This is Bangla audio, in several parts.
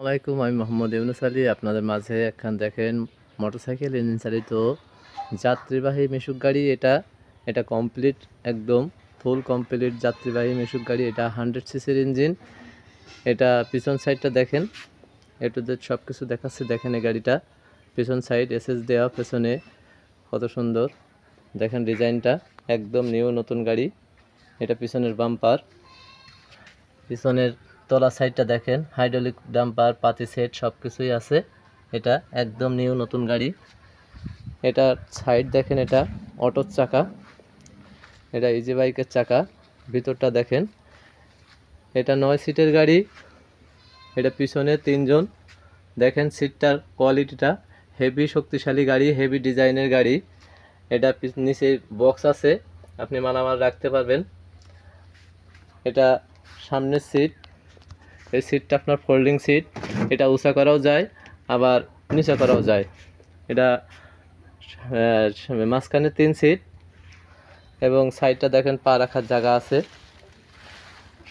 আলাইকুম, আমি মোহাম্মদ ইউনুস আলী। আপনাদের মাঝে একখান দেখেন মোটরসাইকেল ইঞ্জিন চালিত যাত্রীবাহী মিশুক গাড়ি। এটা কমপ্লিট, একদম ফুল কমপ্লিট যাত্রীবাহী মিশুক গাড়ি। এটা 100 সিসির ইঞ্জিন। এটা পিছন সাইডটা দেখেন, একটু সব কিছু দেখাচ্ছে। দেখেন এই গাড়িটা পিছন সাইড এসএস দেওয়া, পেছনে কত সুন্দর দেখেন ডিজাইনটা, একদম নিউ নতুন গাড়ি। এটা পিছনের বাম্পার, পিছনের তলা সাইডটা দেখেন, হাইড্রোলিক ডাম্পার, পাতি সেট সব কিছুই আছে। এটা একদম নিউ নতুন গাড়ি। এটা সাইড দেখেন, এটা অটোর চাকা, এটা ইজি বাইকের চাকা। ভিতরটা দেখেন, এটা 9 সিটের গাড়ি। এটা পিছনে 3 জন। দেখেন সিটটার কোয়ালিটিটা, হেভি শক্তিশালী গাড়ি, হেভি ডিজাইনের গাড়ি। এটা নিচে বক্স আছে, আপনি মালামাল রাখতে পারবেন। এটা সামনের সিট, এই সিটটা আপনার ফোল্ডিং সিট। এটা উঁচা করাও যায়, আবার নিচা করাও যায়। এটা মাঝখানে 3 সিট, এবং সাইডটা দেখেন পা রাখার জায়গা আছে।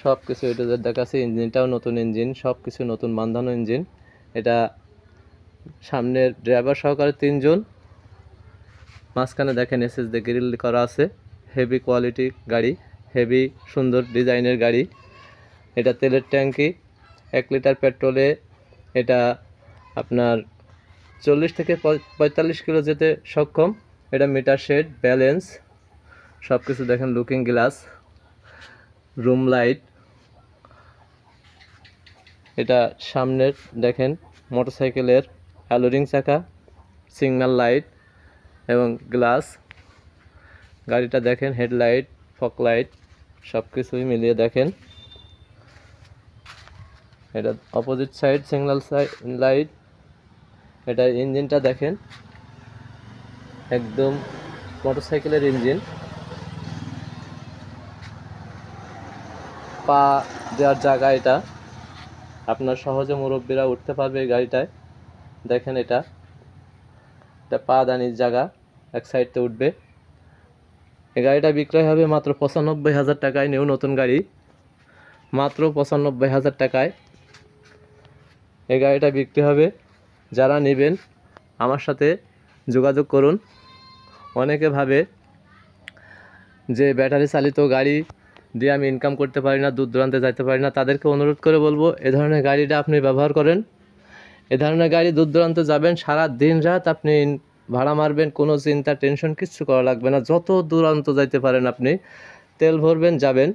সব কিছু এটা দেখাচ্ছে। ইঞ্জিনটাও নতুন ইঞ্জিন, সব কিছু নতুন বাঁধানো ইঞ্জিন। এটা সামনের ড্রাইভার সহকারে 3 জন। মাঝখানে দেখেন এসএস দিয়ে গ্রিল করা আছে। হেভি কোয়ালিটি গাড়ি, হেভি সুন্দর ডিজাইনের গাড়ি। এটা তেলের ট্যাঙ্কি, 1 লিটার পেট্রোলে এটা আপনার 40 থেকে 45 কিলো যেতে সক্ষম। এটা মিটার শেড, ব্যালেন্স সব কিছু দেখেন। Looking glass, room light. এটা সামনের দেখেন মোটরসাইকেলের অ্যালোরিং চাকা, সিগন্যাল লাইট এবং গ্লাস। গাড়িটা দেখেন হেডলাইট, ফগ লাইট সব কিছুই মিলিয়ে দেখেন। এটা অপোজিট সাইড সিগন্যাল লাইট। এটা ইঞ্জিনটা দেখেন, একদম মোটরসাইকেলের ইঞ্জিন। পা দেওয়ার জায়গা, এটা আপনার সহজে মুরব্বীরা উঠতে পারবে এই গাড়িটায়। দেখেন এটা পা দানির জায়গা, এক সাইডতে উঠবে। এই গাড়িটা বিক্রয় হবে মাত্র 95,000 টাকায়। নিউ নতুন গাড়ি, মাত্র 95,000 টাকায় এই গাড়িটা বিক্রি হবে। যারা নেবেন আমার সাথে যোগাযোগ করুন। অনেকে ভাবে যে ব্যাটারি চালিত গাড়ি দিয়ে আমি ইনকাম করতে পারি না, দূর দূরান্তে যাইতে পারি না। তাদেরকে অনুরোধ করে বলবো, এ ধরনের গাড়িটা আপনি ব্যবহার করেন। এ ধরনের গাড়ি দূর দূরান্তে যাবেন, সারা দিন রাত আপনি ভাড়া মারবেন, কোনো চিন্তা টেনশন কিচ্ছু করা লাগবে না। যত দূরান্ত যাইতে পারেন আপনি, তেল ভরবেন, যাবেন।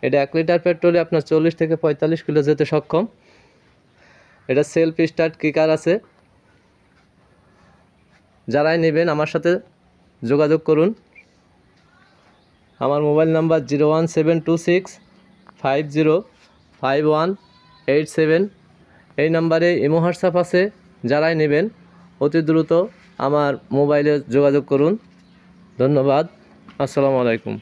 এটা 1 লিটার পেট্রোলে আপনার 40 থেকে 45 কিলো যেতে সক্ষম। এটা সেলফ স্টার্ট কিকার আছে। যারাই নেবেন আমার সাথে যোগাযোগ করুন। আমার মোবাইল নাম্বার 01726505187। এই নাম্বারে ইমো হোয়াটসঅ্যাপ আছে। যারাই নেবেন অতি দ্রুত আমার মোবাইলে যোগাযোগ করুন। ধন্যবাদ। আসসালামু আলাইকুম।